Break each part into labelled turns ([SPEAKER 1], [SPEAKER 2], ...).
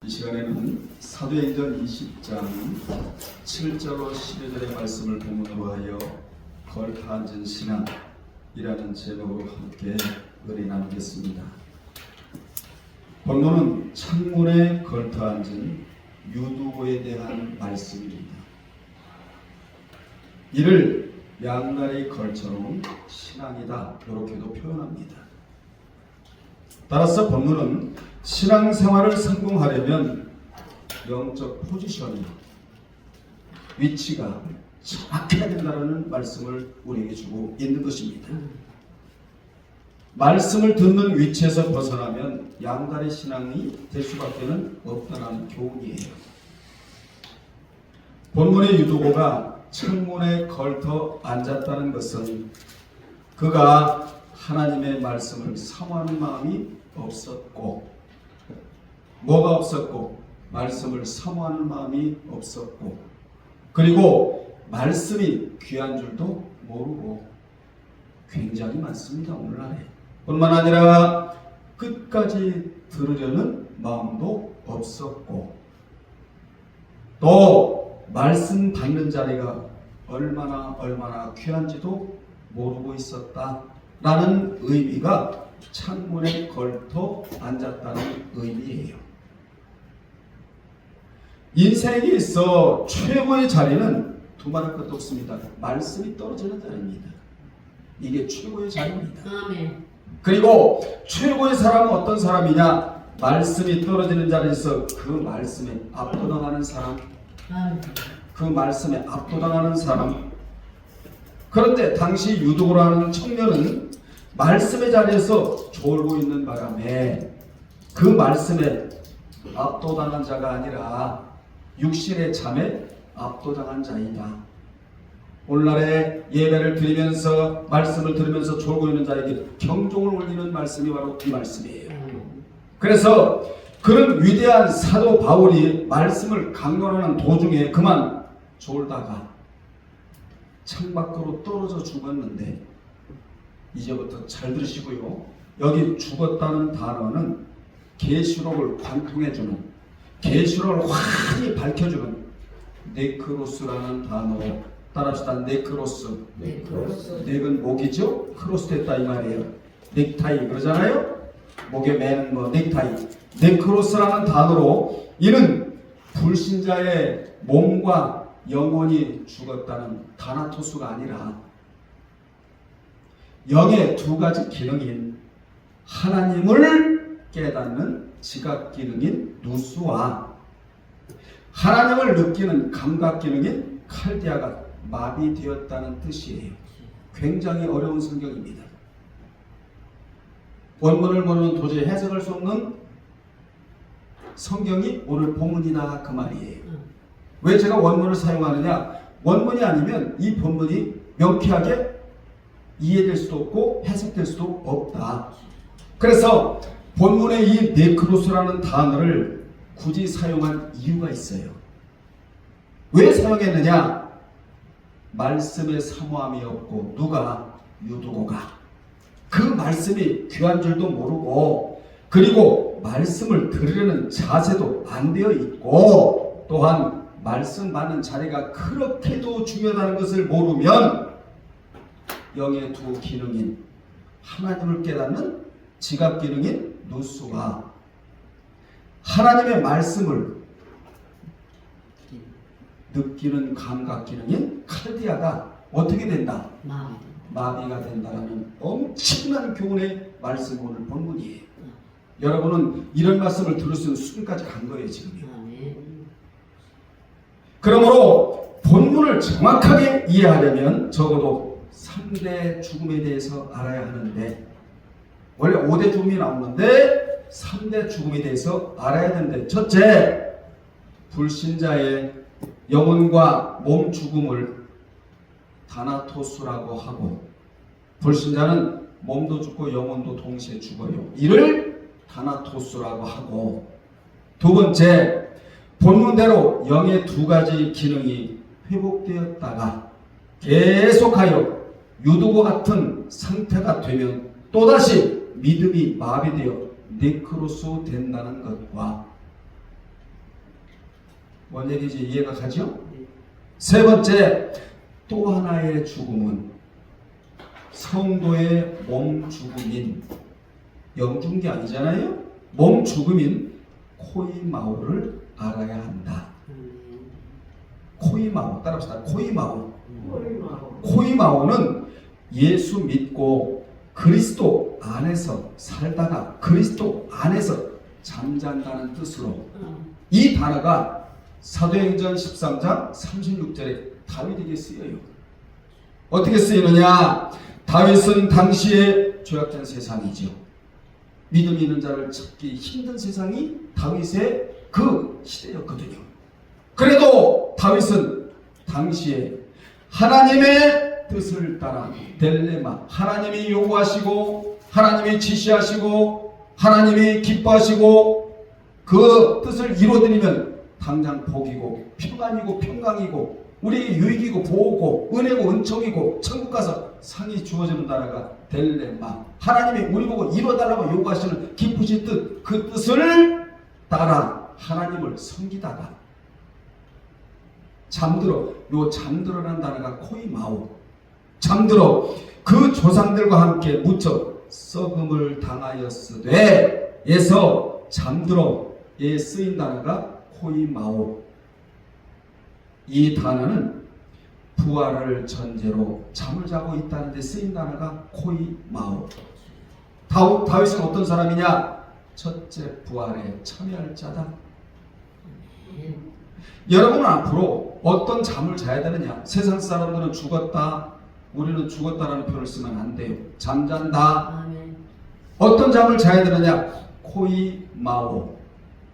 [SPEAKER 1] 이 시간에는 사도행전 20장 7절로 12절의 말씀을 본문으로 하여 걸터 앉은 신앙이라는 제목으로 함께 은혜 나누겠습니다. 본문은 창문에 걸터 앉은 유두고에 대한 말씀입니다. 이를 양날이 걸쳐놓은 신앙이다, 이렇게도 표현합니다. 따라서 본문은 신앙생활을 성공하려면 영적 포지션이, 위치가 정확해야 된다는 말씀을 우리에게 주고 있는 것입니다. 말씀을 듣는 위치에서 벗어나면 양다리 신앙이 될 수밖에 없다는 교훈이에요. 본문의 유두고가 창문에 걸터 앉았다는 것은 그가 하나님의 말씀을 사모하는 마음이 없었고, 뭐가 없었고? 말씀을 사모하는 마음이 없었고, 그리고 말씀이 귀한 줄도 모르고, 굉장히 많습니다, 오늘날에. 뿐만 아니라 끝까지 들으려는 마음도 없었고, 또 말씀 받는 자리가 얼마나 귀한지도 모르고 있었다라는 의미가 창문에 걸터 앉았다는 의미예요. 인생에 있어 최고의 자리는 두말할 것도 없습니다. 말씀이 떨어지는 자리입니다. 이게 최고의 자리입니다.
[SPEAKER 2] 아멘.
[SPEAKER 1] 그리고 최고의 사람은 어떤 사람이냐? 말씀이 떨어지는 자리에서 그 말씀에 압도당하는 사람,
[SPEAKER 2] 아멘.
[SPEAKER 1] 그 말씀에 압도당하는 사람. 그런데 당시 유두고라는 청년은 말씀의 자리에서 졸고 있는 바람에 그 말씀에 압도당한 자가 아니라 육신의 잠에 압도당한 자이다. 오늘날에 예배를 드리면서 말씀을 들으면서 졸고 있는 자에게 경종을 울리는 말씀이 바로 이 말씀이에요. 그래서 그런 위대한 사도 바울이 말씀을 강론하는 도중에 그만 졸다가 창밖으로 떨어져 죽었는데, 이제부터 잘 들으시고요. 여기 죽었다는 단어는 계시록을 관통해주는, 계시록을 환히 밝혀주는 네크로스라는 단어. 따라합시다. 네크로스. 넥은 목이죠. 크로스 됐다 이 말이에요. 넥타이 그러잖아요. 목에 매는 넥타이. 네크로스라는 단어로 이는 불신자의 몸과 영혼이 죽었다는 다나토스가 아니라 영의 두 가지 기능인 하나님을 깨닫는 지각 기능인 누스와 하나님을 느끼는 감각 기능인 칼디아가 마비되었다는 뜻이에요. 굉장히 어려운 성경입니다. 원문을 모르면 도저히 해석할 수 없는 성경이 오늘 본문이다 그 말이에요. 왜 제가 원문을 사용하느냐? 원문이 아니면 이 본문이 명쾌하게 이해될 수도 없고 해석될 수도 없다. 그래서 본문의 이 네크로스라는 단어를 굳이 사용한 이유가 있어요. 왜 사용했느냐? 말씀에 사모함이 없고, 누가? 유두고가 그 말씀이 귀한 줄도 모르고, 그리고 말씀을 들으려는 자세도 안 되어 있고, 또한 말씀 받는 자리가 그렇게도 중요하다는 것을 모르면 영의 두 기능인 하나님을 깨닫는 지각 기능인 누스와 하나님의 말씀을 느끼는 감각 기능인 칼디아가 어떻게 된다? 마비가 된다는 엄청난 교훈의 말씀 오늘 본문이에요. 여러분은 이런 말씀을 들을 수 있는 수준까지 간 거예요, 지금요. 그러므로 본문을 정확하게 이해하려면 적어도 3대 죽음에 대해서 알아야 하는데, 원래 5대 죽음이 나오는데 3대 죽음에 대해서 알아야 되는데, 첫째, 불신자의 영혼과 몸 죽음을 다나토스라고 하고, 불신자는 몸도 죽고 영혼도 동시에 죽어요. 이를 다나토스라고 하고, 두 번째, 본문대로 영의 두 가지 기능이 회복되었다가 계속하여 유두고 같은 상태가 되면 또다시 믿음이 마비되어 네크로스 된다는 것과, 뭔 얘기인지 이해가 가죠? 세 번째, 또 하나의 죽음은 성도의 몸 죽음인, 영죽은 게 아니잖아요. 몸 죽음인 코이마오를 알아야 한다. 코이마오, 따라합시다. 코이마오. 코이마오는 예수 믿고 그리스도 안에서 살다가 그리스도 안에서 잠잔다는 뜻으로, 이 단어가 사도행전 13장 36절에 다윗에게 쓰여요. 어떻게 쓰이느냐? 다윗은 당시에 죄악된 세상이죠. 믿음 있는 자를 찾기 힘든 세상이 다윗의 그 시대였거든요. 그래도 다윗은 당시에 하나님의 뜻을 따라 델레마, 하나님이 요구하시고 하나님이 지시하시고 하나님이 기뻐하시고 그 뜻을 이루어드리면 당장 복이고 평안이고 평강이고 우리에게 유익이고 보호고 은혜고 은총이고 천국 가서 상이 주어지는 나라가 델레마, 하나님이 우리 보고 이루어달라고 요구하시는 기쁘신 뜻, 그 뜻을 따라 하나님을 섬기다가 잠들어, 요 잠들어라는 단어가 코이마오, 잠들어 그 조상들과 함께 묻혀 썩음을 당하였으되 에서 잠들어 에 쓰인 단어가 코이마오. 이 단어는 부활을 전제로 잠을 자고 있다는 데 쓰인 단어가 코이마오. 다윗은 어떤 사람이냐? 첫째 부활에 참여할 자다. 여러분은 앞으로 어떤 잠을 자야 되느냐? 세상 사람들은 죽었다, 우리는 죽었다라는 표현을 쓰면 안 돼요. 잠잔다. 어떤 잠을 자야 되느냐? 코이마오.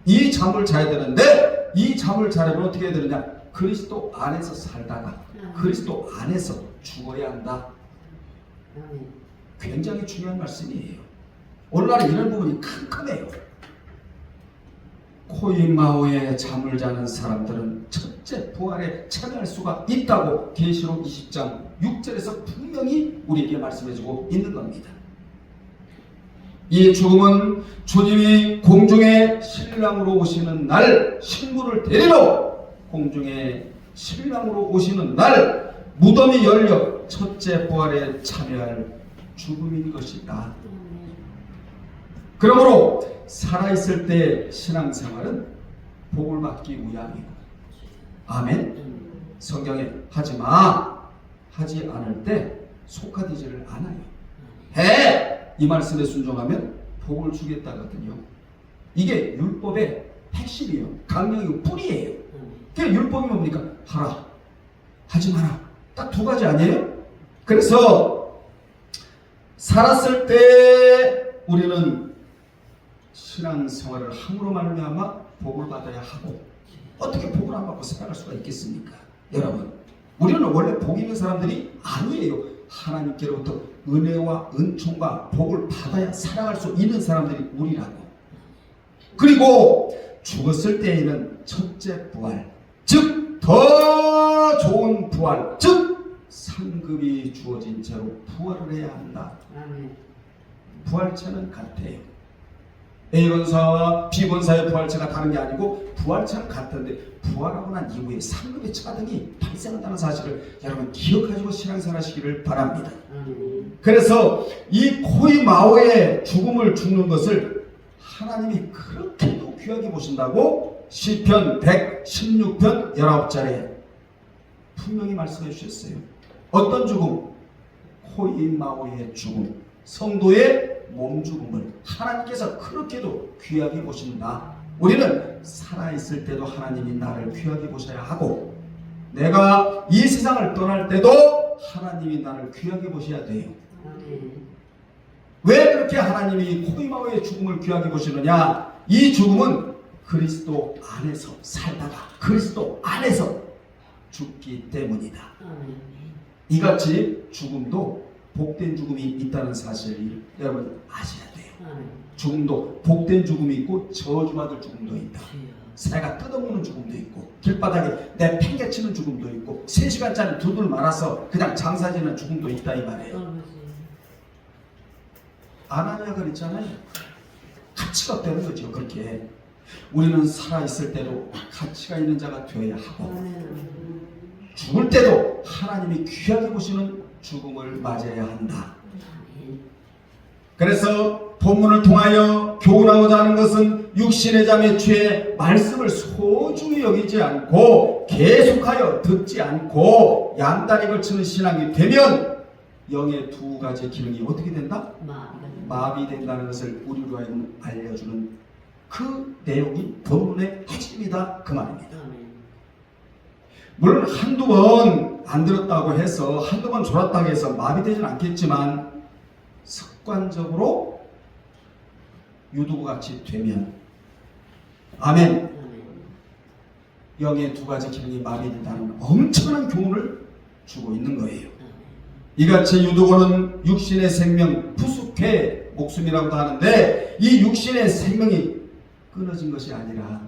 [SPEAKER 1] 이 잠을 자야 되는데 이 잠을 자려면 어떻게 해야 되느냐? 그리스도 안에서 살다가 그리스도 안에서 죽어야 한다. 굉장히 중요한 말씀이에요. 오늘날 이런 부분이 큼큼해요. 코이마오에 잠을 자는 사람들은 첫째 부활에 참여할 수가 있다고 계시록 20장 6절에서 분명히 우리에게 말씀해주고 있는 겁니다. 이 죽음은 주님이 공중에 신랑으로 오시는 날, 신부를 데리러 공중에 신랑으로 오시는 날 무덤이 열려 첫째 부활에 참여할 죽음인 것이다. 그러므로 살아있을 때 신앙생활은 복을 받기 위함이고, 아멘. 성경에 하지마, 하지 않을 때 속하지를 않아요. 해! 이 말씀에 순종하면 복을 주겠다거든요. 이게 율법의 핵심이에요. 강령이고 뿌리예요. 그게 율법이 뭡니까? 하라, 하지 마라. 딱 두 가지 아니에요? 그래서 살았을 때 우리는 신앙생활을 함으로 말미암아 복을 받아야 하고, 어떻게 복을 안 받고 살아갈 수가 있겠습니까? 여러분, 우리는 원래 복 있는 사람들이 아니에요. 하나님께로부터 은혜와 은총과 복을 받아야 살아갈 수 있는 사람들이 우리라고. 그리고 죽었을 때에는 첫째 부활, 즉 더 좋은 부활, 즉 상급이 주어진 채로 부활을 해야 한다. 부활체는 같아요. A권사와 B권사의 부활체가 다른 게 아니고 부활체는 같은데, 부활하고 난 이후에 상급의 차등이 발생한다는 사실을 여러분 기억하시고 신앙생활 하시기를 바랍니다. 그래서 이 코이마오의 죽음을 죽는 것을 하나님이 그렇게도 귀하게 보신다고 시편 116편 19절에 분명히 말씀해 주셨어요. 어떤 죽음? 코이마오의 죽음, 성도의 몸 죽음을 하나님께서 그렇게도 귀하게 보신다. 우리는 살아있을 때도 하나님이 나를 귀하게 보셔야 하고, 내가 이 세상을 떠날 때도 하나님이 나를 귀하게 보셔야 돼요. 왜 그렇게 하나님이 코이마오의 죽음을 귀하게 보시느냐? 이 죽음은 그리스도 안에서 살다가 그리스도 안에서 죽기 때문이다. 이같이 죽음도 복된 죽음이 있다는 사실을 여러분 아셔야 돼요. 죽음도 복된 죽음이 있고 저주받을 죽음도 있다. 새가 뜯어먹는 죽음도 있고, 길바닥에 내 팽개치는 죽음도 있고, 3시간짜리 두들 말아서 그냥 장사지는 죽음도 있다 이 말이에요. 아나니아가 그랬잖아요. 가치가 없다는 거죠. 그렇게 우리는 살아있을 때도 가치가 있는 자가 되어야 하고 죽을 때도 하나님이 귀하게 보시는 죽음을 맞이해야 한다. 그래서 본문을 통하여 교훈하고자 하는 것은 육신의 잠의 죄 말씀을 소중히 여기지 않고 계속하여 듣지 않고 양다리 걸치는 신앙이 되면 영의 두 가지 기능이 어떻게 된다? 마비된다는 것을 우리로 하여금 알려주는 그 내용이 본문의 핵심이다 그 말입니다. 물론 한두 번 안 들었다고 해서 한두 번 졸았다고 해서 마비되지는 않겠지만 습관적으로 유도같이 되면 아멘. 영의 두 가지 기능이 마비된다는 엄청난 교훈을 주고 있는 거예요. 이같이 유도고는 육신의 생명 푸수케 목숨이라고도 하는데 이 육신의 생명이 끊어진 것이 아니라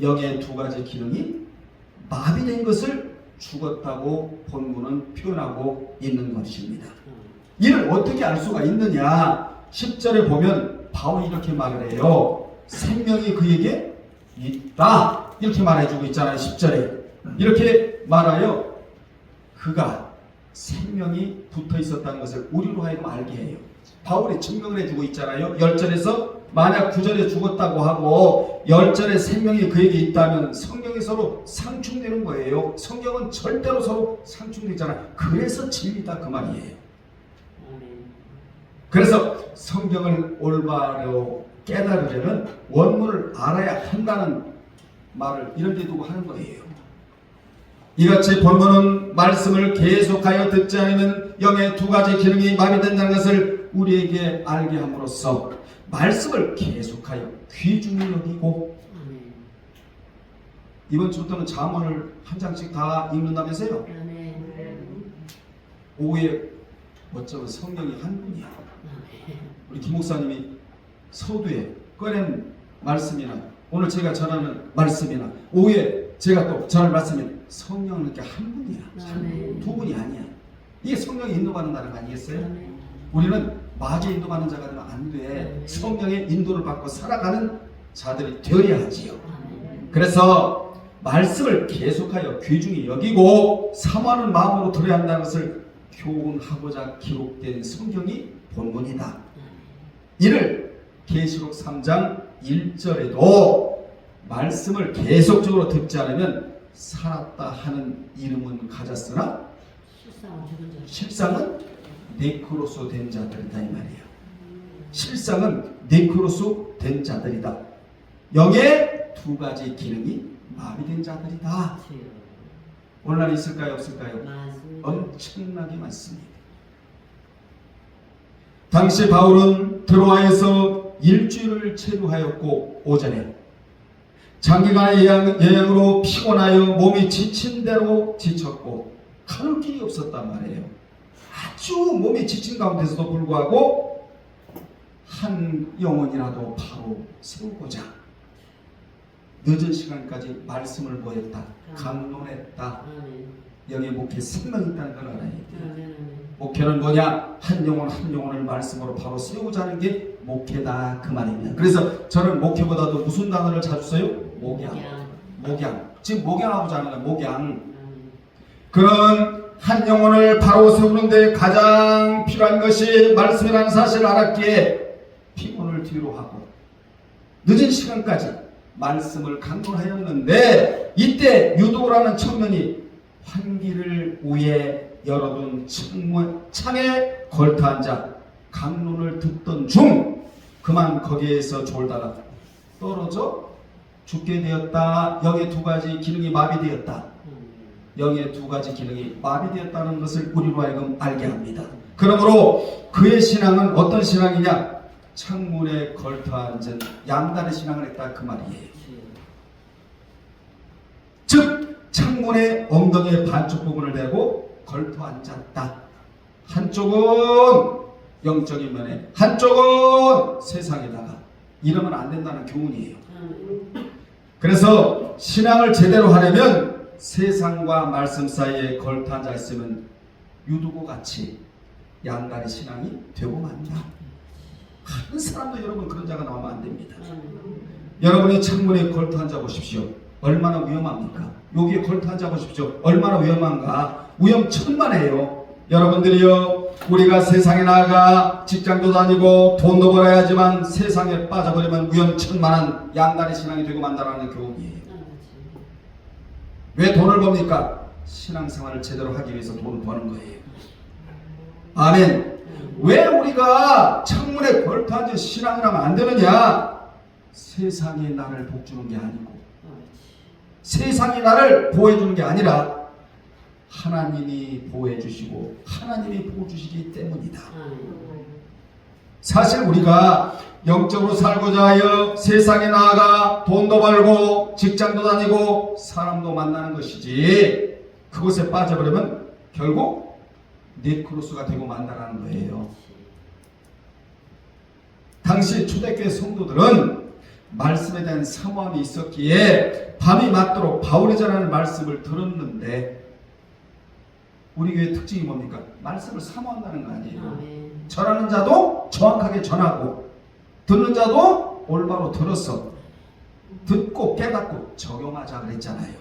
[SPEAKER 1] 영의 두 가지 기능이 마비된 것을 죽었다고 본문은 표현하고 있는 것입니다. 이를 어떻게 알 수가 있느냐? 10절에 보면 바울이 이렇게 말을 해요. 생명이 그에게 있다. 이렇게 말해주고 있잖아요. 10절에 이렇게 말하여 그가 생명이 붙어 있었다는 것을 우리로 하여금 알게 해요. 바울이 증명을 해주고 있잖아요. 10절에서 만약 9절에 죽었다고 하고 10절에 생명이 그에게 있다면 성경이 서로 상충되는 거예요. 성경은 절대로 서로 상충되잖아요. 그래서 진리다 그 말이에요. 그래서 성경을 올바로 깨달으려면 원문을 알아야 한다는 말을 이런 데 두고 하는 거예요. 이같이 본문은 말씀을 계속하여 듣지 않으면 영의 두 가지 기능이 마비된다는 것을 우리에게 알게 함으로써 말씀을 계속하여 귀중히 여기고 이번 주부터는 잠언을 한 장씩 다 읽는다면서요. 오후에 어쩌면 성령이 한 분이야. 우리 김 목사님이 서두에 꺼낸 말씀이나 오늘 제가 전하는 말씀이나 오후에 제가 또 전할 말씀이 성령은 이렇게 한 분이야. 두 분이 아니야. 이게 성령이 인도받는다는 거 아니겠어요? 우리는 마귀 인도받는 자가 되면 안 돼. 성령의 인도를 받고 살아가는 자들이 되어야 하지요. 그래서 말씀을 계속하여 귀중히 여기고 사모하는 마음으로 들어야 한다는 것을 교훈하고자 기록된 성경이 본문이다. 이를 계시록 3장 1절에도 말씀을 계속적으로 듣지 않으면 살았다 하는 이름은 가졌으나 실상은 네크로소 된 자들이다 이 말이에요. 실상은 네크로소 된 자들이다. 영의 두 가지 기능이 마비된 자들이다. 오늘날 있을까요 없을까요? 엄청나게 많습니다. 당시 바울은 드로아에서 일주일을 체류하였고 오전에 장기간의 여행으로 피곤하여 몸이 지친 대로 지쳤고 가는 길이 없었단 말이에요. 아주 몸이 지친 가운데서도 불구하고 한 영혼이라도 바로 세우고자 늦은 시간까지 말씀을 모였다. 강론했다. 영의 목회에 생명이 있다는 걸 알아야 돼요. 목회는 뭐냐? 한 영혼 한 영혼을 말씀으로 바로 세우고자 하는 게 목회다 그 말입니다. 그래서 저는 목회보다도 무슨 단어를 자주 써요? 목양. 지금 목양하고자 하는 거야. 목양. 그런 한 영혼을 바로 세우는데 가장 필요한 것이 말씀이라는 사실을 알았기에 피곤을 뒤로 하고 늦은 시간까지 말씀을 강론하였는데 이때 유도라는 청년이 환기를 위에 열어둔 창에 걸터 앉아 강론을 듣던 중 그만 거기에서 졸다가 떨어져 죽게 되었다. 영의 두 가지 기능이 마비되었다. 영의 두 가지 기능이 마비되었다는 것을 우리로 하여금 알게 합니다. 그러므로 그의 신앙은 어떤 신앙이냐? 창문에 걸터 앉은 양다리 신앙을 했다 그 말이에요. 즉 창문의 엉덩이의 반쪽 부분을 대고 걸터 앉았다. 한쪽은 영적인 면에 한쪽은 세상에다가 이러면 안 된다는 교훈이에요. 그래서 신앙을 제대로 하려면 세상과 말씀 사이에 걸터 앉아 있으면 유두고 같이 양다리 신앙이 되고 만다. 한 사람도 여러분 그런 자가 나오면 안 됩니다. 여러분이 창문에 걸터 앉아 보십시오. 얼마나 위험합니까? 여기에 걸터 앉아 보십시오. 얼마나 위험한가? 위험천만해요. 여러분들이요, 우리가 세상에 나가 직장도 다니고 돈도 벌어야 하지만 세상에 빠져버리면 위험천만한 양다리 신앙이 되고 만다라는 교훈이에요. 왜 돈을 법니까? 신앙생활을 제대로 하기 위해서 돈을 버는 거예요. 아멘. 왜 우리가 창문에 걸터 앉아 신앙을 하면 안 되느냐? 세상이 나를 복주는 게 아니고 세상이 나를 보호해주는 게 아니라 하나님이 보호해주시고 하나님이 보호해주시기 때문이다. 사실 우리가 영적으로 살고자 하여 세상에 나아가 돈도 벌고 직장도 다니고 사람도 만나는 것이지, 그곳에 빠져버리면 결국 네크로스가 되고 만다라는 거예요. 당시 초대교회 성도들은 말씀에 대한 사모함이 있었기에 밤이 맞도록 바울이 전하는 말씀을 들었는데, 우리 교회의 특징이 뭡니까? 말씀을 사모한다는 거 아니에요. 전하는 자도 정확하게 전하고 듣는 자도 올바로 들어서 듣고 깨닫고 적용하자 그랬잖아요.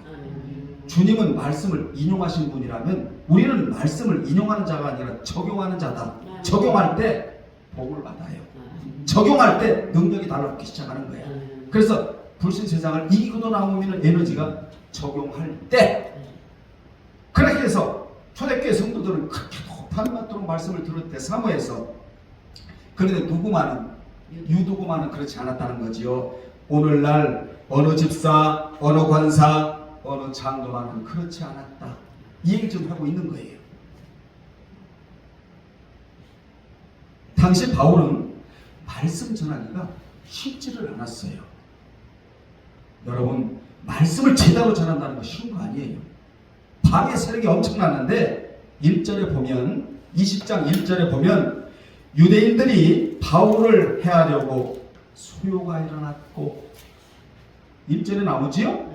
[SPEAKER 1] 주님은 말씀을 인용하신 분이라면 우리는 말씀을 인용하는 자가 아니라 적용하는 자다. 적용할 때 복을 받아요. 적용할 때 능력이 달라붙기 시작하는 거예요. 그래서 불신 세상을 이기고도 나오는 에너지가 적용할 때, 그렇게 해서 초대교회 성도들은 그렇게 높은 맛도록 말씀을 들을 때 사모해서, 그런데 유두구만은 그렇지 않았다는 거지요. 오늘날 어느 집사, 어느 관사, 어느 장로만은 그렇지 않았다. 이 얘기를 좀 하고 있는 거예요. 당시 바울은 말씀 전하기가 쉽지를 않았어요. 여러분, 말씀을 제대로 전한다는 거 쉬운 거 아니에요. 밤의 세력이 엄청났는데 1절에 보면, 20장 1절에 보면 유대인들이 바울을 해하려고 소요가 일어났고, 1절에 나오지요?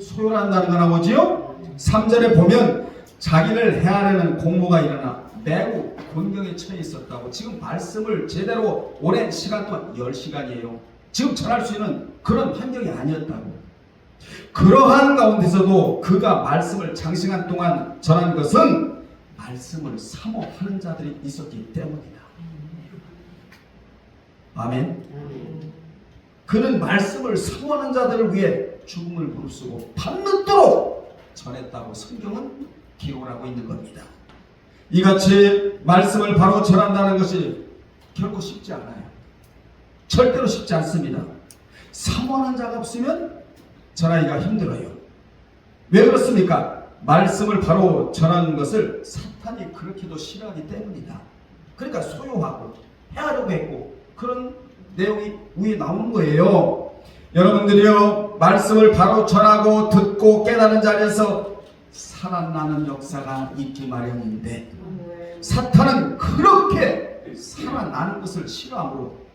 [SPEAKER 1] 소요한다는 거 나오지요? 3절에 보면 자기를 해하려는 공모가 일어나 매우 곤경에 처해 있었다고. 지금 말씀을 제대로 오랜 시간 동안 10시간이에요. 지금 전할 수 있는 그런 환경이 아니었다고. 그러한 가운데서도 그가 말씀을 장시간 동안 전한 것은 말씀을 사모하는 자들이 있었기 때문이다. 아멘. 그는 말씀을 사모하는 자들을 위해 죽음을 무릅쓰고 밤늦도록 전했다고 성경은 기록을 하고 있는 겁니다. 이같이 말씀을 바로 전한다는 것이 결코 쉽지 않아요. 절대로 쉽지 않습니다. 사모하는 자가 없으면 전하기가 힘들어요. 왜 그렇습니까? 말씀을 바로 전하는 것을 사탄이 그렇게도 싫어하기 때문이다. 그러니까 소요하고 해하려고 했고, 그런 내용이 위에 나오는 거예요. 여러분들이요, 말씀을 바로 전하고 듣고 깨닫는 자리에서 살아나는 역사가 있기 마련인데, 사탄은 그렇게 살아나는 것을 싫어하므로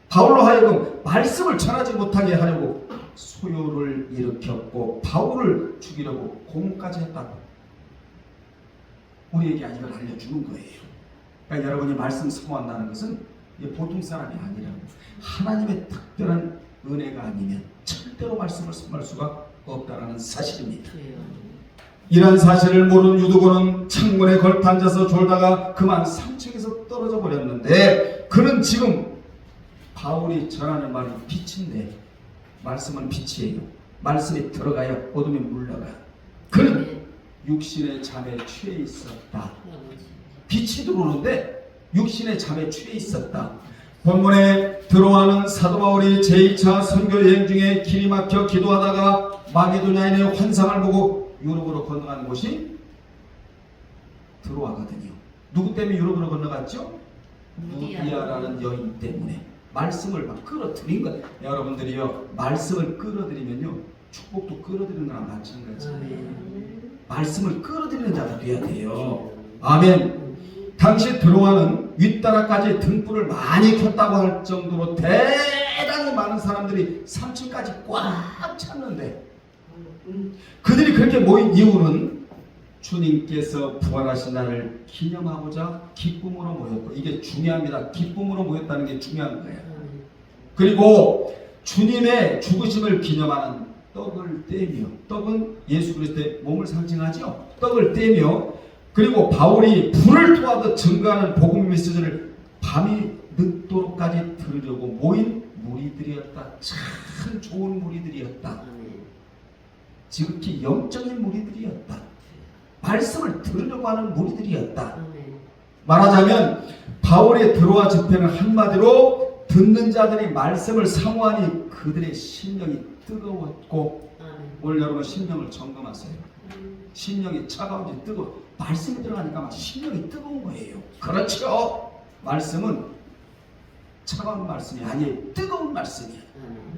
[SPEAKER 1] 바울로 하여금 말씀을 전하지 못하게 하려고 소요를 일으켰고 바울을 죽이려고 공까지 했다고 우리에게 이걸 알려주는 거예요. 그러니까 여러분이 말씀 사모한다는 것은 보통 사람이 아니라 하나님의 특별한 은혜가 아니면 절대로 말씀을 사모할 수가 없다는 사실입니다. 이런 사실을 모르는 유두고는 창문에 걸터 앉아서 졸다가 그만 3층에서 떨어져 버렸는데, 그는 지금 바울이 전하는 말이 빛인데, 말씀은 빛이에요. 말씀이 들어가야 어둠이 물러가. 그는 육신의 잠에 취해 있었다. 빛이 들어오는데 육신의 잠에 취해 있었다. 본문에 들어와는 사도 바울이 제2차 선교 여행 중에 길이 막혀 기도하다가 마게도냐인의 환상을 보고 유럽으로 건너가는 곳이 들어와거든요. 누구 때문에 유럽으로 건너갔죠? 루디아라는 여인 때문에. 말씀을 막 끌어들인 거예요. 여러분들이요, 말씀을 끌어들이면요 축복도 끌어들이는 거랑 마찬가지예요. 말씀을 끌어들이는 자가 돼야 돼요. 아멘. 당시 드로아는 윗다락까지 등불을 많이 켰다고 할 정도로 대단히 많은 사람들이 3층까지 꽉 찼는데, 그들이 그렇게 모인 이유는 주님께서 부활하신 날을 기념하고자 기쁨으로 모였고, 이게 중요합니다. 기쁨으로 모였다는 게 중요한 거예요. 그리고 주님의 죽으심을 기념하는 떡을 떼며, 떡은 예수 그리스도의 몸을 상징하죠. 떡을 떼며, 그리고 바울이 불을 토하듯 증거하는 복음 메시지를 밤이 늦도록까지 들으려고 모인 무리들이었다. 참 좋은 무리들이었다. 지극히 영적인 무리들이었다. 말씀을 들으려고 하는 무리들이었다. 말하자면 바울의 들어와 집회는 한마디로 듣는 자들이 말씀을 사모하니 그들의 심령이 뜨거웠고, 오늘 여러분 심령을 점검하세요. 심령이 차가운지 뜨거워. 말씀이 들어가니까 막 심령이 뜨거운 거예요. 그렇죠? 말씀은 차가운 말씀이 아니에요. 뜨거운 말씀이에요.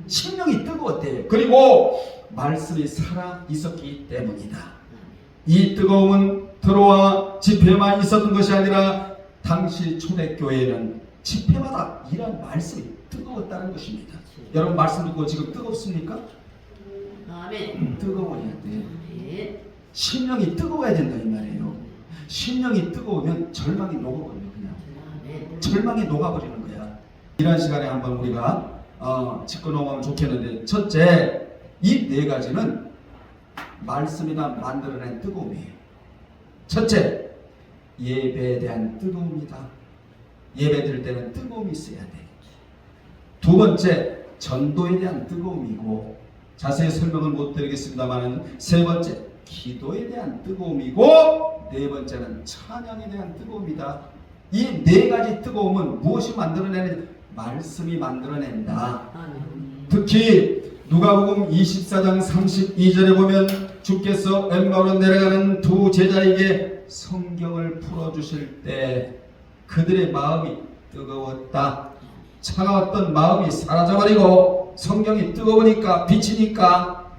[SPEAKER 1] 심령이 뜨거웠대요. 그리고 말씀이 살아 있었기 때문이다. 이 뜨거움은 들어와 집회만 있었던 것이 아니라 당시 초대교회는 집회마다 이런 말씀이 뜨거웠다는 것입니다. 여러분 말씀 듣고 지금 뜨겁습니까?
[SPEAKER 2] 아멘.
[SPEAKER 1] 뜨거워야 돼. 심령이 뜨거워야 된다 이 말이에요. 심령이 뜨거우면 절망이 녹아버려요. 그냥 절망이 녹아버리는 거야. 이런 시간에 한번 우리가 짚고 넘어가면 좋겠는데, 첫째, 이 네 가지는 말씀이나 만들어낸 뜨거움이에요. 첫째, 예배에 대한 뜨거움이다. 예배 드릴 때는 뜨거움이 있어야 돼. 두 번째, 전도에 대한 뜨거움이고, 자세히 설명을 못 드리겠습니다만, 세 번째, 기도에 대한 뜨거움이고, 네 번째는 찬양에 대한 뜨거움이다. 이 네 가지 뜨거움은 무엇이 만들어내는? 말씀이 만들어낸다. 특히 누가복음 24장 32절에 보면 주께서 엠마오로 내려가는 두 제자에게 성경을 풀어주실 때 그들의 마음이 뜨거웠다. 차가웠던 마음이 사라져버리고 성경이 뜨거우니까, 비치니까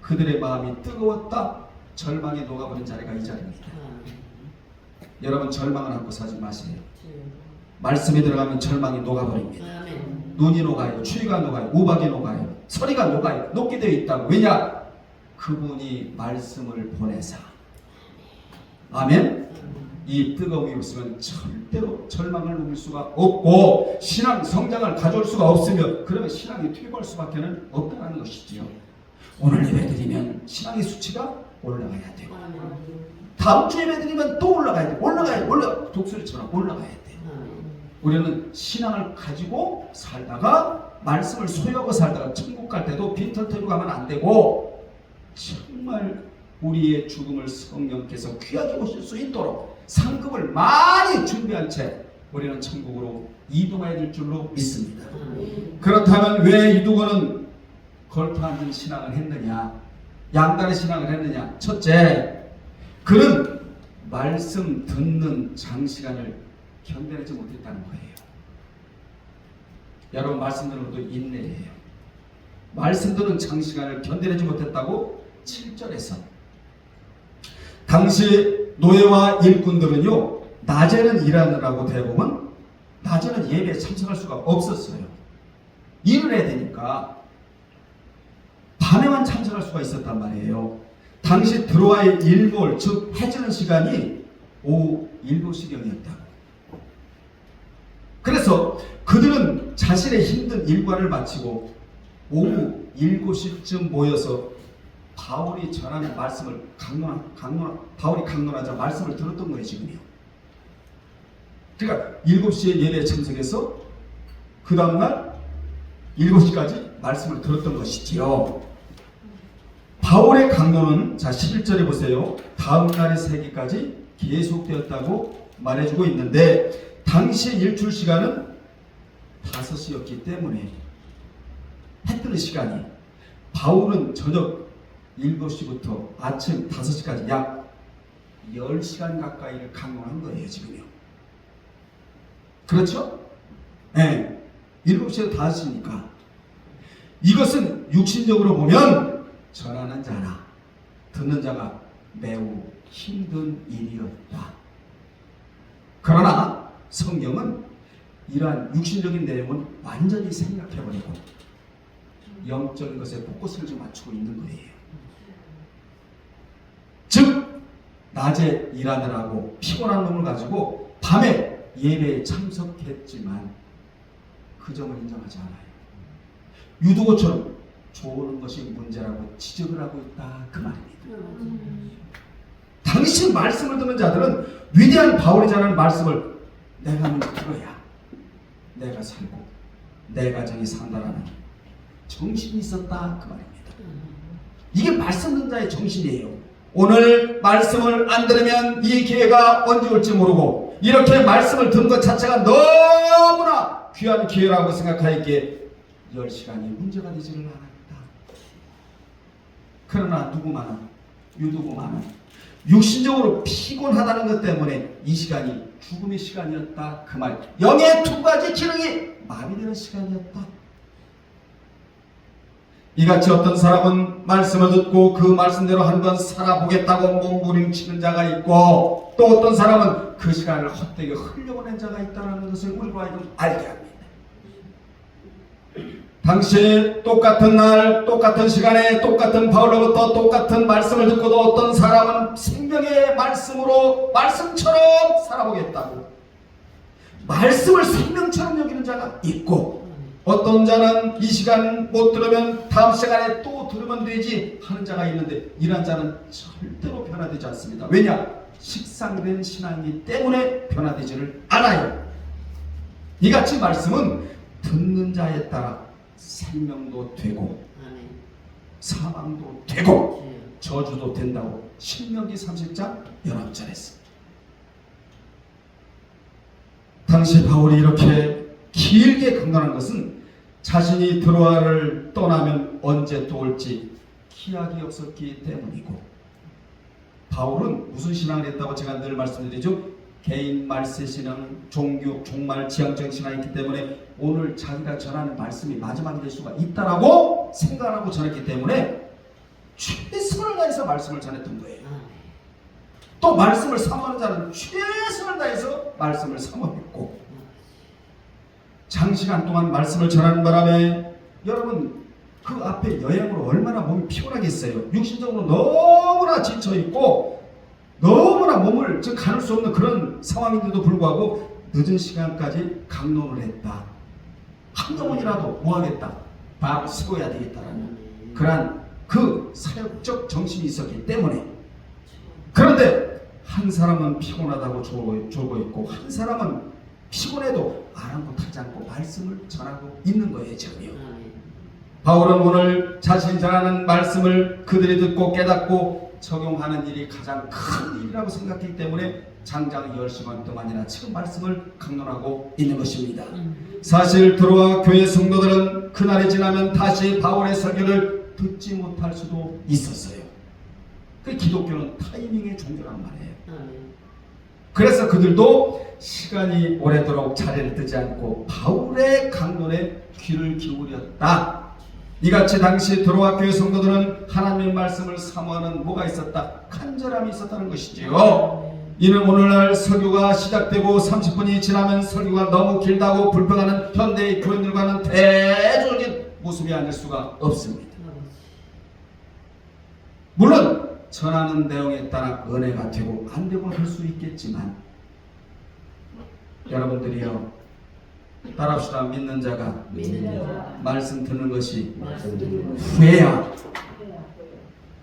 [SPEAKER 1] 그들의 마음이 뜨거웠다. 절망이 녹아버린 자리가 이 자리입니다. 여러분 절망을 안고 사지 마세요. 말씀이 들어가면 절망이 녹아버립니다. 눈이 녹아요. 추위가 녹아요. 우박이 녹아요. 소리가 녹아요. 녹게 되어 있다고. 왜냐? 그분이 말씀을 보내사. 아멘. 이 뜨거움이 없으면 절대로 절망을 녹일 수가 없고 신앙 성장을 가져올 수가 없으며, 그러면 신앙이 퇴보할 수밖에 없다는 것이지요. 오늘 예배드리면 신앙의 수치가 올라가야 돼요. 다음 주 예배드리면 또 올라가야 돼요. 올라가. 독수리처럼 올라가야 돼요. 우리는 신앙을 가지고 살다가, 말씀을 소유하고 살다가 천국 갈 때도 빈털 털고 가면 안 되고, 정말 우리의 죽음을 성령께서 귀하게 오실 수 있도록 상급을 많이 준비한 채 우리는 천국으로 이동해야 될 줄로 믿습니다. 그렇다면 왜 이두고는 걸터 앉은 신앙을 했느냐, 양다리 신앙을 했느냐? 첫째, 그는 말씀 듣는 장시간을 견뎌내지 못했다는 거예요. 여러분 말씀 듣는 것도 인내예요. 말씀 듣는 장시간을 견뎌내지 못했다고 7절에서. 당시 노예와 일꾼들은요, 낮에는 일하느라고 대부분, 낮에는 예배에 참석할 수가 없었어요. 일을 해야 되니까 밤에만 참석할 수가 있었단 말이에요. 당시 드로아의 일몰, 즉 해지는 시간이 오후 7시경이었다고. 그래서 그들은 자신의 힘든 일과를 마치고 오후 7시쯤 모여서 바울이 전하는 말씀을 바울이 강론하자 말씀을 들었던 거예요, 지금요. 그러니까 7시에 예배에 참석해서 그 다음날 7시까지 말씀을 들었던 것이지요. 바울의 강론은, 자 11절에 보세요. 다음 날의 세기까지 계속되었다고 말해주고 있는데, 당시 일출 시간은 5시였기 때문에 해 뜨는 시간이, 바울은 저녁 7시부터 아침 5시까지 약 10시간 가까이를 강론한 거예요, 지금요. 그렇죠? 네. 7시에서 5시니까. 이것은 육신적으로 보면 전하는 자나 듣는 자가 매우 힘든 일이었다. 그러나 성경은 이러한 육신적인 내용은 완전히 생각해버리고 영적인 것에 포커스를 좀 맞추고 있는 거예요. 즉 낮에 일하느라고 피곤한 놈을 가지고 밤에 예배에 참석했지만 그 점을 인정하지 않아요. 유두고처럼 좋은 것이 문제라고 지적을 하고 있다 그 말입니다. 당시 말씀을 듣는 자들은 위대한 바울이 전하는 말씀을 내가 들어야 내가 살고 내 가정이 산다라는 정신이 있었다 그 말입니다. 이게 말씀 듣는 자의 정신이에요. 오늘 말씀을 안 들으면 이 기회가 언제 올지 모르고 이렇게 말씀을 듣는 것 자체가 너무나 귀한 기회라고 생각하였기에 10시간이 문제가 되지를 않았다. 그러나 누구만은 유두구만은 육신적으로 피곤하다는 것 때문에 이 시간이 죽음의 시간이었다 그 말. 영의 두 가지 기능이 마비되는 시간이었다. 이같이 어떤 사람은 말씀을 듣고 그 말씀대로 한번 살아보겠다고 몸부림치는 자가 있고 또 어떤 사람은 그 시간을 헛되게 흘려보낸 자가 있다는 것을 우리로 하여금 알게 합니다. 당시 똑같은 날 똑같은 시간에 똑같은 바울로부터 똑같은 말씀을 듣고도 어떤 사람은 생명의 말씀으로 말씀처럼 살아보겠다고 말씀을 생명처럼 여기는 자가 있고 어떤 자는 이 시간 못 들으면 다음 시간에 또 들으면 되지 하는 자가 있는데 이런 자는 절대로 변화되지 않습니다. 왜냐? 식상된 신앙이기 때문에 변화되지를 않아요. 이같이 말씀은 듣는 자에 따라 생명도 되고 사망도 되고 저주도 된다고 신명기 30장 19절에 했습니다. 당시 바울이 이렇게 길게 강론한 것은 자신이 드로아를 떠나면 언제 또 올지 기약이 없었기 때문이고 바울은 무슨 신앙을 했다고 제가 늘 말씀드리죠. 개인 말세 신앙, 종교, 종말, 지향적 신앙이기 때문에 오늘 자기가 전하는 말씀이 마지막이 될 수가 있다라고 생각하고 전했기 때문에 최선을 다해서 말씀을 전했던 거예요. 또 말씀을 사모하는 자는 최선을 다해서 말씀을 사모했고 장시간 동안 말씀을 전하는 바람에 여러분 그 앞에 여행으로 얼마나 몸이 피곤하겠어요. 육신적으로 너무나 지쳐있고 너무나 몸을 가눌 수 없는 그런 상황인데도 불구하고 늦은 시간까지 강론을 했다. 한동훈이라도 뭐하겠다. 바로 세워야 되겠다라는 그러한 그 사역적 정신이 있었기 때문에 그런데 한 사람은 피곤하다고 졸고 있고 한 사람은 피곤해도 아랑곳하지 않고 말씀을 전하고 있는 거예요. 지금요. 바울은 오늘 자신이 전하는 말씀을 그들이 듣고 깨닫고 적용하는 일이 가장 큰 일이라고 생각했기 때문에 장장 10시간 동안이나 지금 말씀을 강론하고 있는 것입니다. 사실 드로아 교회 성도들은 그날이 지나면 다시 바울의 설교를 듣지 못할 수도 있었어요. 그 기독교는 타이밍의 종교란 말이에요. 그래서 그들도 시간이 오래도록 자리를 뜨지 않고 바울의 강론에 귀를 기울였다. 이같이 당시 드로아 교회 성도들은 하나님의 말씀을 사모하는 뭐가 있었다? 간절함이 있었다는 것이지요. 이는 오늘날 설교가 시작되고 30분이 지나면 설교가 너무 길다고 불평하는 현대의 교인들과는 대조적인 모습이 아닐 수가 없습니다. 물론 전하는 내용에 따라 은혜가 되고 안 되고 할 수 있겠지만 여러분들이요 따라합시다. 믿는 자가 말씀 듣는 것이 후회야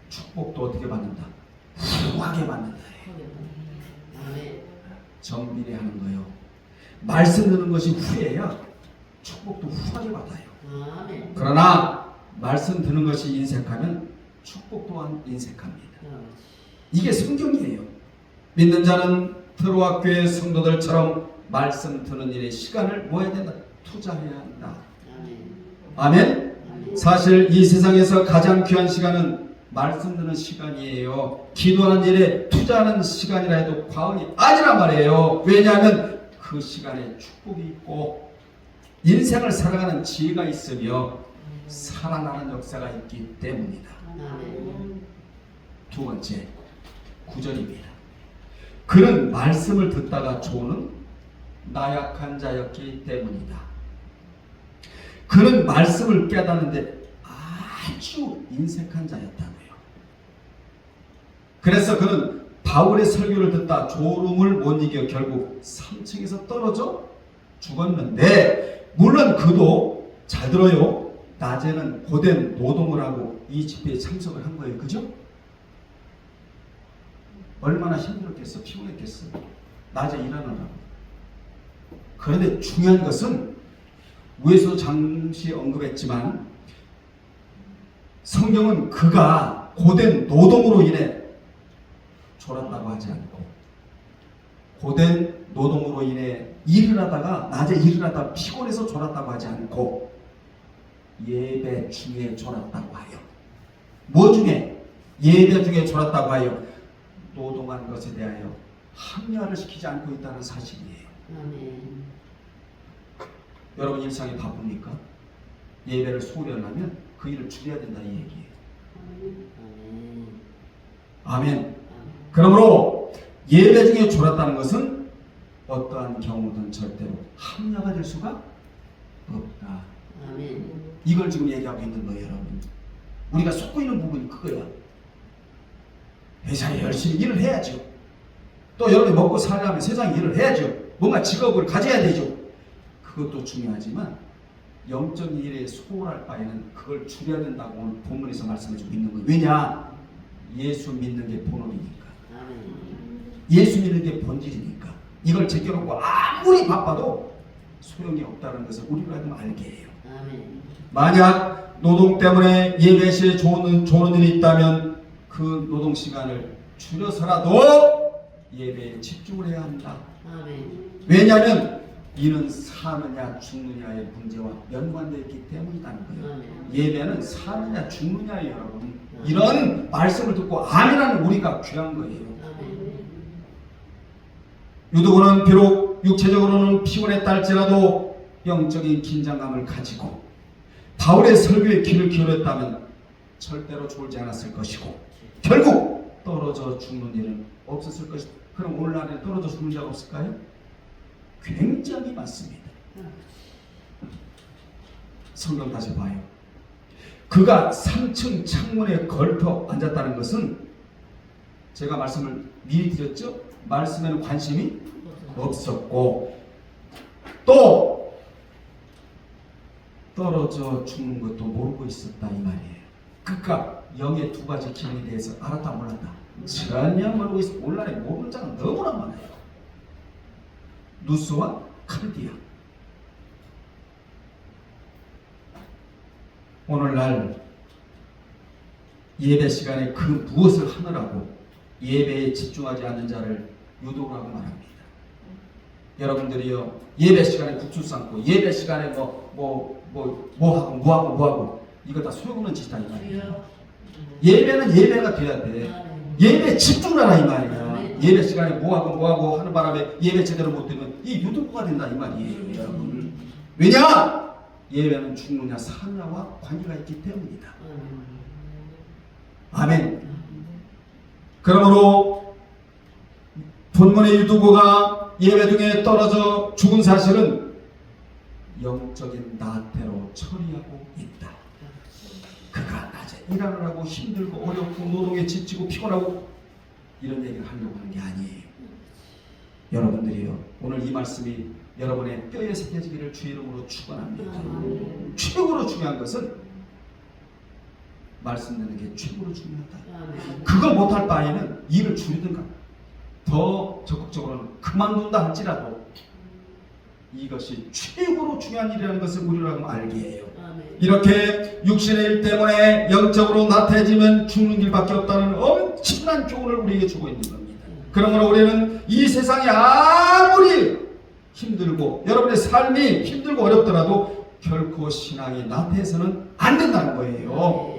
[SPEAKER 1] 축복도 어떻게 받는다? 후하게 받는다. 정비례 하는 거예요. 말씀 듣는 것이 후회야 축복도 후하게 받아요. 그러나 말씀 듣는 것이 인색하면 축복 또한 인색합니다. 이게 성경이에요. 믿는 자는 드로아 교회 성도들처럼 말씀 듣는 일에 시간을 뭐 해야 된다? 투자해야 한다. 아멘. 사실 이 세상에서 가장 귀한 시간은 말씀 듣는 시간이에요. 기도하는 일에 투자하는 시간이라 해도 과언이 아니란 말이에요. 왜냐하면 그 시간에 축복이 있고 인생을 살아가는 지혜가 있으며 살아나는 역사가 있기 때문이다. 두 번째 9절입니다. 그는 말씀을 듣다가 조는 나약한 자였기 때문이다. 그는 말씀을 깨닫는데 아주 인색한 자였다고요. 그래서 그는 바울의 설교를 듣다 졸음을 못 이겨 결국 3층에서 떨어져 죽었는데 물론 그도 잘 들어요. 낮에는 고된 노동을 하고 이 집회에 참석을 한 거예요. 그죠? 얼마나 힘들었겠어, 피곤했겠어. 낮에 일하느라고. 그런데 중요한 것은 위에서 잠시 언급했지만 성경은 그가 고된 노동으로 인해 졸았다고 하지 않고 고된 노동으로 인해 일을 하다가 낮에 일을 하다가 피곤해서 졸았다고 하지 않고 예배 중에 졸았다고 하여 뭐 중에? 예배 중에 졸았다고 하여 노동한 것에 대하여 합리화를 시키지 않고 있다는 사실이에요.
[SPEAKER 2] 아멘.
[SPEAKER 1] 여러분 일상이 바쁩니까? 예배를 소홀히 하려면 그 일을 줄여야 된다 이 얘기예요. 아멘. 그러므로 예배 중에 졸았다는 것은 어떠한 경우든 절대로 합리화가 될 수가 없다.
[SPEAKER 2] 아멘.
[SPEAKER 1] 이걸 지금 얘기하고 있는 거예요, 여러분. 우리가 속고 있는 부분이 그거야. 회사에 열심히 일을 해야죠. 또 여러분이 먹고 살려면 세상에 일을 해야죠. 뭔가 직업을 가져야 되죠. 그것도 중요하지만 영적인 일에 소홀할 바에는 그걸 줄여야 된다고 오늘 본문에서 말씀해주고 있는 거예요. 왜냐? 예수 믿는 게 본업이니까. 예수 믿는 게 본질이니까. 이걸 제껴놓고 아무리 바빠도 소용이 없다는 것을 우리가 좀 알게 해요. 만약 노동 때문에 예배 시에 조는 일이 있다면 그 노동 시간을 줄여서라도 예배에 집중을 해야 합니다. 왜냐하면 이는 사느냐 죽느냐의 문제와 연관되어 있기 때문이라는 거예요. 예배는 사느냐 죽느냐예요, 여러분. 이런 말씀을 듣고 아멘하는 우리가 귀한 거예요. 유도고는 비록 육체적으로는 피곤했다 할지라도 영적인 긴장감을 가지고 바울의 설교에 귀를 기울였다면 절대로 졸지 않았을 것이고 결국 떨어져 죽는 일은 없었을 것이다. 그럼 오늘날에 떨어져 죽는 자가 없을까요? 굉장히 많습니다. 성경 다시 봐요. 그가 3층 창문에 걸터 앉았다는 것은 제가 말씀을 미리 드렸죠? 말씀에는 관심이 없었고 또 떨어져 죽는 것도 모르고 있었다 이 말이에요. 그러니까 영의 두 가지 기능에 대해서 알았다 몰랐다 전혀 모르고 있어. 오늘날에 모르는 자가 너무나 많아요. 누스와 칼디아. 오늘날 예배 시간에 그 무엇을 하느라고 예배에 집중하지 않는 자를 유도라고 말합니다. 여러분들이요 예배 시간에 국수 삶고 예배 시간에 뭐하고 이거 다 소용없는 짓이다 이 말이에요. 예배는 예배가 돼야 돼. 예배 집중을 하라 이 말이야. 예배 시간에 뭐하고 하는 바람에 예배 제대로 못 되면 이 유도가 된다 이 말이에요, 여러분. 왜냐? 예배는 죽느냐 사느냐와 관계가 있기 때문이다. 아멘. 그러므로 본문의 유두고가 예배 중에 떨어져 죽은 사실은 영적인 나태로 처리하고 있다. 그가 낮에 일하느라고 하고 힘들고 어렵고 노동에 지치고 피곤하고 이런 얘기를 하려고 하는 게 아니에요. 여러분들이요 오늘 이 말씀이 여러분의 뼈에 새겨지기를 주의 이름으로 축원합니다. 최고로 중요한 것은 말씀 듣는 게 최고로 중요하다. 그거 못할 바에는 일을 줄이든가 더 적극적으로는 그만둔다 할지라도 이것이 최고로 중요한 일이라는 것을 우리라고 알게 해요. 이렇게 육신의 일 때문에 영적으로 나태해지면 죽는 길밖에 없다는 엄청난 교훈을 우리에게 주고 있는 겁니다. 그러므로 우리는 이 세상이 아무리 힘들고 여러분의 삶이 힘들고 어렵더라도 결코 신앙이 나태해서는 안 된다는 거예요.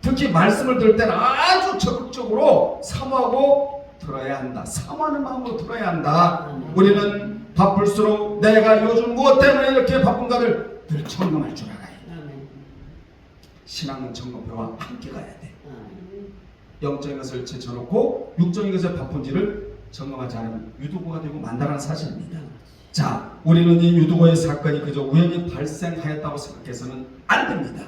[SPEAKER 1] 특히 말씀을 들을 때는 아주 적극적으로 사모하고 들어야 한다. 사모하는 마음으로 들어야 한다. 우리는 바쁠수록 내가 요즘 무엇 때문에 이렇게 바쁜가를 늘 점검할 줄 알아요. 신앙은 점검표와 함께 가야 돼. 영적인 것을 제쳐놓고 육적인 것에 바쁜지를 점검하지 않으면 유두고가 되고 만다라는 사실입니다. 자, 우리는 이 유두고의 사건이 그저 우연히 발생하였다고 생각해서는 안 됩니다.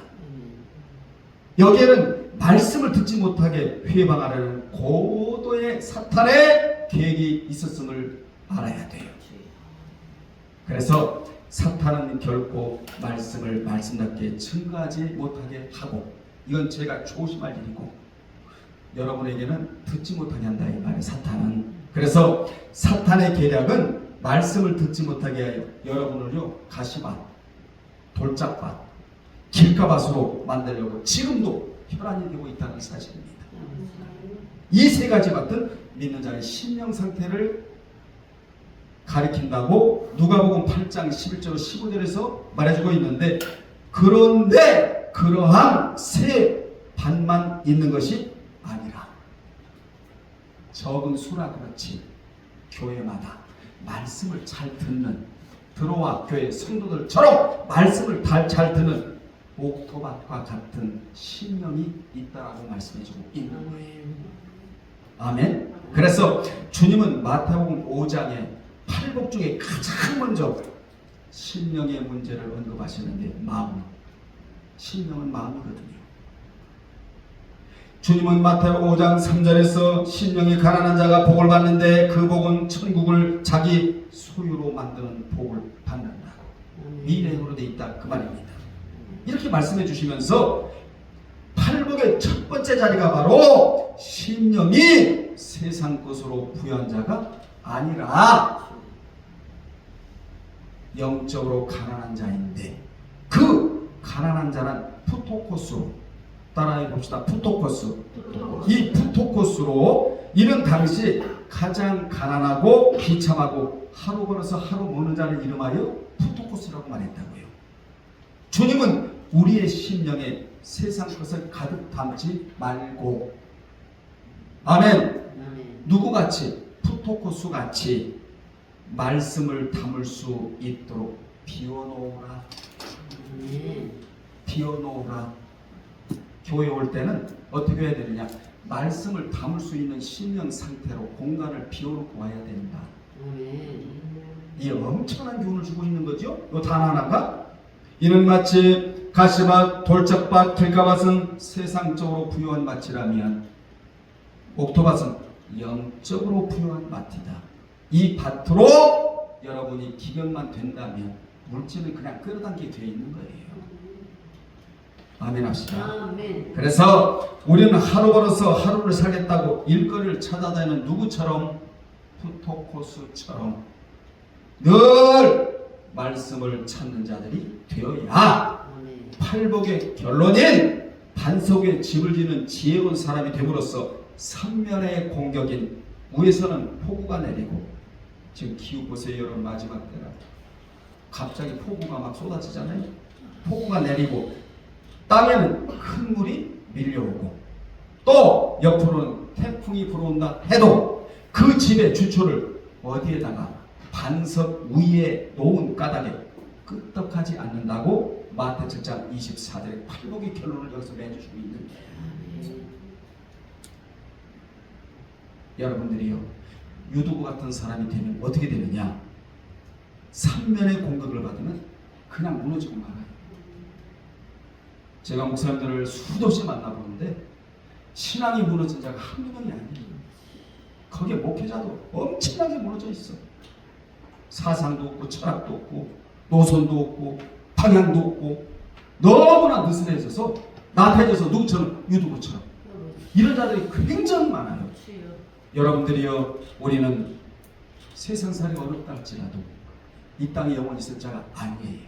[SPEAKER 1] 여기에는 말씀을 듣지 못하게 회방하려는 고도의 사탄의 계획이 있었음을 알아야 돼요. 그래서 사탄은 결코 말씀을 말씀답게 증거하지 못하게 하고, 이건 제가 조심할 일이고 여러분에게는 듣지 못하게 한다 이 말이에요. 사탄은. 그래서 사탄의 계략은 말씀을 듣지 못하게 하여 여러분을요 가시밭, 돌짝밭, 길가밭으로 만들려고 지금도 혈안이 되고 있다는 사실입니다. 이 세 가지 밭은 믿는 자의 심령 상태를 가리킨다고 누가복음 8장 11절 15절에서 말해주고 있는데, 그런데 그러한 세 밭만 있는 것이 아니라 적은 수라 그렇지 교회마다 말씀을 잘 듣는, 들어와 교회 성도들처럼 말씀을 잘 듣는 옥토밭과 같은 심령이 있다라고 말씀해주고 있는 거예요. 아멘. 그래서 주님은 마태복음 5장에 팔복 중에 가장 먼저 심령의 문제를 언급하시는데, 마음, 심령은 마음이거든요. 주님은 마태복음 5장 3절에서 심령이 가난한 자가 복을 받는데 그 복은 천국을 자기 소유로 만드는 복을 받는다, 미래형으로 돼 있다 그 말입니다. 이렇게 말씀해 주시면서 팔복의 첫 번째 자리가 바로 심령이 세상 것으로 부여한 자가 아니라 영적으로 가난한 자인데, 그 가난한 자는 푸토코스로, 따라해 봅시다. 푸토코스. 이 푸토코스로, 이는 당시 가장 가난하고 비참하고 하루 벌어서 하루 먹는 자를 이름하여 푸토코스라고 말했다고요. 주님은 우리의 심령에 세상 것을 가득 담지 말고, 아멘, 누구같이? 푸토코스같이 말씀을 담을 수 있도록 비워놓으라. 비워놓으라. 교회 올 때는 어떻게 해야 되느냐? 말씀을 담을 수 있는 심령 상태로 공간을 비워놓고 와야 된다. 이 엄청난 교훈을 주고 있는 거죠. 이 단 하나가, 이는 마치 가시밭, 돌짝밭, 길가밭은 세상적으로 부여한 밭이라면 옥토밭은 영적으로 부여한 밭이다. 이 밭으로 여러분이 기경만 된다면 물질은 그냥 끌어당기게 되어 있는 거예요. 아멘 합시다.
[SPEAKER 2] 아멘.
[SPEAKER 1] 그래서 우리는 하루 벌어서 하루를 살겠다고 일거리를 찾아다니는 누구처럼? 푸토코스처럼 늘 말씀을 찾는 자들이 되어야 팔복의 결론인 반석에 집을 짓는 지혜로운 사람이 됨으로써 삼면의 공격인 위에서는 폭우가 내리고, 지금 기후 보세요 여러분, 마지막 때라 갑자기 폭우가 막 쏟아지잖아요. 폭우가 내리고 땅에는 큰 물이 밀려오고, 또 옆으로는 태풍이 불어온다 해도 그 집의 주초를 어디에다가? 반석 위에 놓은 까닭에 끄떡하지 않는다고 마태 7장 24절에 팔복의 결론을 여기서 내주시고 있는 거예요. 여러분들이요, 유두부 같은 사람이 되면 어떻게 되느냐? 삼면의 공격을 받으면 그냥 무너지고 말아요. 제가 목사님들을 수도 없이 만나보는데 신앙이 무너진 자가 한두 명이 아니에요. 거기에 목회자도 엄청나게 무너져 있어. 사상도 없고 철학도 없고 노선도 없고 방향도 없고 너무나 느슨해져서 나태해져서 누구처럼? 유두부처럼. 이런 자들이 굉장히 많아요. 여러분들이요, 우리는 세상살이 어렵다 할지라도 이 땅에 영원히 있을 자가 아니에요.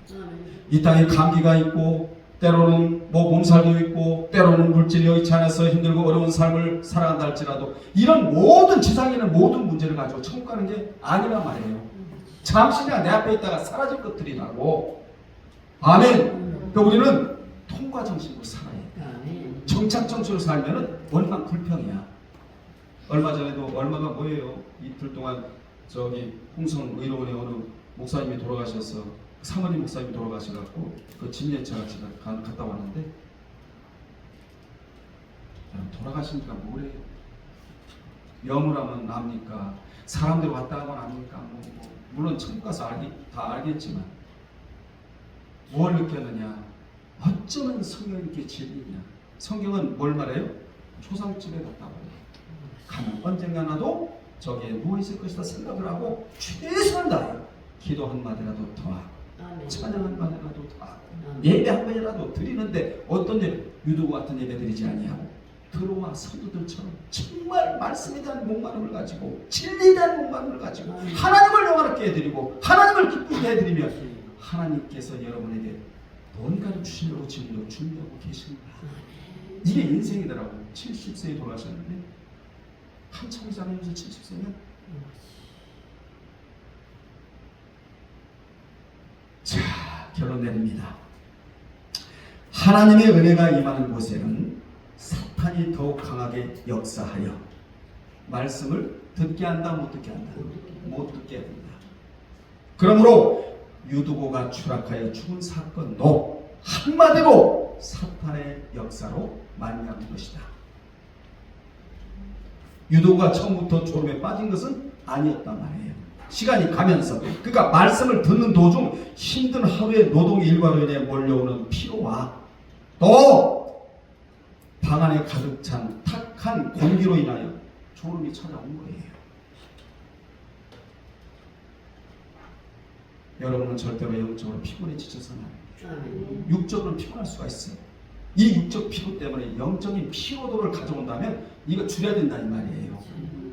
[SPEAKER 1] 이 땅에 감기가 있고 때로는 몸살도 있고 때로는 물질이 여의치 않아서 힘들고 어려운 삶을 살아간다 할지라도 이런 모든 지상에 있는 모든 문제를 가지고 천국 가는 게 아니란 말이에요. 잠시나 내 앞에 있다가 사라질 것들이라고. 아멘. 그러니까 우리는 통과 정신으로 살아야 돼. 정착 정신으로 살면은 얼마나 불평이야. 얼마 전에도 얼마가 뭐예요? 이틀 동안 저기 홍성 의료원에 어느 목사님이 돌아가셔서 사모님 목사님이 돌아가셔갖고 그 진예차가 제가 갔다 왔는데, 돌아가시니까 뭐래요? 명우라면 납니까? 사람들이 왔다 가면 압니까? 물론 천국 가서 다 알겠지만 뭘 느꼈느냐? 어쩌면 성경이 이렇게 진리냐? 성경은 뭘 말해요? 초상집에 갔다 와요. 가면 언젠가 나도 저기에 누워있을 것이다 생각을 하고 최선을 다해요. 기도 한마디라도 더 하고
[SPEAKER 2] 아멘.
[SPEAKER 1] 찬양 한 번이라도 다
[SPEAKER 2] 아멘.
[SPEAKER 1] 예배 한 번이라도 드리는데 어떤 예배, 유두고 같은 예배 드리지 아니하고 들어와 성도들처럼 정말 말씀에 대한 목마름을 가지고 진리에 대한 목마름을 가지고
[SPEAKER 2] 아멘.
[SPEAKER 1] 하나님을 영화롭게 해드리고 하나님을 기쁘게 해드리며 하나님께서 여러분에게 뭔가를 주시려고 지금도 준비하고 계십니다. 이게 인생이더라고. 70세에 돌아가셨는데 한참이잖아요. 70세면. 자, 결론 내립니다. 하나님의 은혜가 임하는 곳에는 사탄이 더욱 강하게 역사하여 말씀을 듣게 한다, 못 듣게 한다? 못 듣게 한다. 그러므로 유두고가 추락하여 죽은 사건도 한마디로 사탄의 역사로 말미암은 것이다. 유두고가 처음부터 졸음에 빠진 것은 아니었단 말이에요. 시간이 가면서, 그러니까 말씀을 듣는 도중 힘든 하루의 노동의 일과로 인해 몰려오는 피로와 또 방 안에 가득 찬 탁한 공기로 인하여 졸음이 찾아온 거예요. 여러분은 절대로 영적으로 피곤에 지쳐서는 안 돼요. 육적으로는 피곤할 수가 있어요. 이 육적 피로 때문에 영적인 피로도를 가져온다면 이거 줄여야 된다 이 말이에요.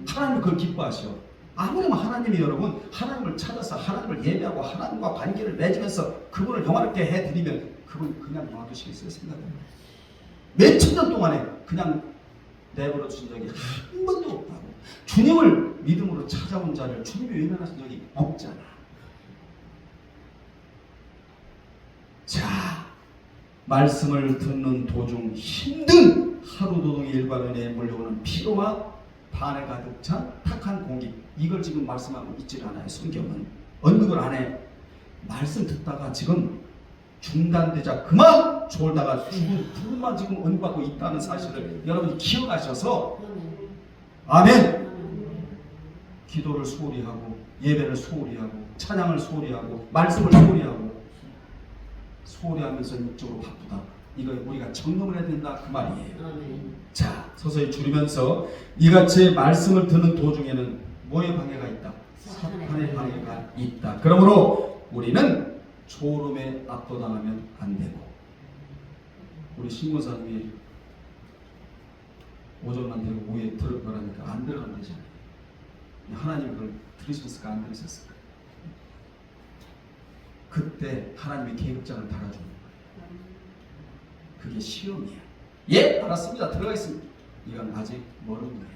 [SPEAKER 1] 하나님은 그걸 기뻐하셔. 아무리 하나님이 여러분 하나님을 찾아서 하나님을 예배하고 하나님과 관계를 맺으면서 그분을 영화롭게 해드리면 그분 그냥 놔두시겠어요? 생각해요. 몇천 년 동안에 그냥 내버려 준 적이 한 번도 없다고. 주님을 믿음으로 찾아온 자를 주님이 외면하신 적이 없잖아. 자, 말씀을 듣는 도중 힘든 하루 노동의 일과론에 몰려오는 피로와 반에 가득 찬 탁한 공기, 이걸 지금 말씀하고 있질 않아요. 성경은 언급을 안 해. 말씀 듣다가 지금 중단되자 그만 졸다가 죽음만 지금 언급받고 있다는 사실을 여러분이 기억하셔서 아멘. 기도를 소홀히 하고 예배를 소홀히 하고 찬양을 소홀히 하고 말씀을 소홀히 하고 소홀히 하면서 육적으로 바쁘다. 이거 우리가 점검을 해야 된다 그 말이에요. 자, 서서히 줄이면서 이같이 말씀을 듣는 도중에는 뭐의 방해가 있다? 사탄의 방해가 있다. 그러므로 우리는 졸음에 압도당하면 안 되고, 우리 신고사님이 오전만 되고 오후에 들을 거라니까 안 들으면 되잖아요. 하나님 그걸 들으셨을까 안 들으셨을까? 그때 하나님의 계급장을 달아주는 거예요. 그게 시험이야. 예, 알았습니다. 들어가겠습니다. 이건 아직 모르는 거야.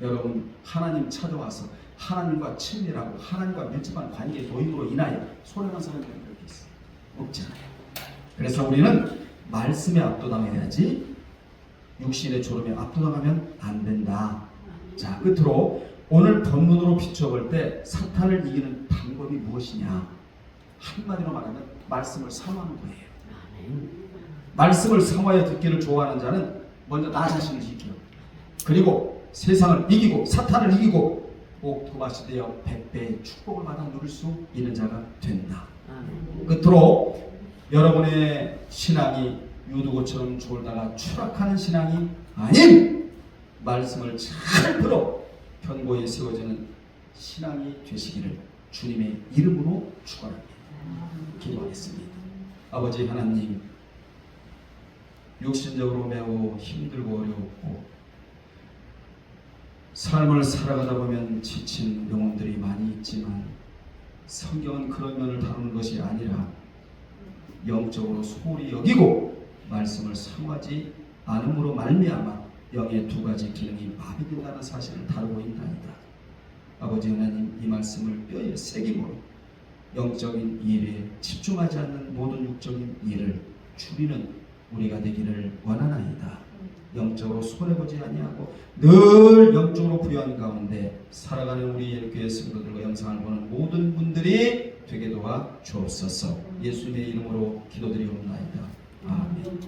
[SPEAKER 1] 여러분, 하나님 찾아와서 하나님과 친밀하고 하나님과 밀접한 관계의 도입으로 인하여 소련한 사람들이 그렇게 있어요. 없잖아요. 그래서 우리는 말씀에 압도당해야지 육신의 졸음에 압도당하면 안 된다. 자, 끝으로 오늘 본문으로 비춰볼 때 사탄을 이기는 방법이 무엇이냐? 한마디로 말하면 말씀을 사모하는 거예요. 말씀을 사모하여 듣기를 좋아하는 자는 먼저 나 자신을 지켜, 그리고 세상을 이기고 사탄을 이기고 꼭 도마시 되어 100배의 축복을 받아 누릴 수 있는 자가 된다. 끝으로 여러분의 신앙이 유두고처럼 졸다가 추락하는 신앙이 아닌 말씀을 잘 들어 견고히 세워지는 신앙이 되시기를 주님의 이름으로 축원합니다. 기도하겠습니다. 아버지 하나님, 육신적으로 매우 힘들고 어려웠고 삶을 살아가다 보면 지친 영혼들이 많이 있지만 성경은 그런 면을 다루는 것이 아니라 영적으로 소홀히 여기고 말씀을 사모하지 않음으로 말미암아 영의 두 가지 기능이 마비된다는 사실을 다루고 있나이다. 아버지 하나님, 이 말씀을 뼈에 새김으로 영적인 일에 집중하지 않는 모든 육적인 일을 줄이는 우리가 되기를 원하나이다. 영적으로 손해보지 아니하고 늘 영적으로 부여한 가운데 살아가는 우리 예교회 성도들과 영상을 보는 모든 분들이 되게 도와 주옵소서. 예수님의 이름으로 기도드리옵나이다. 아멘.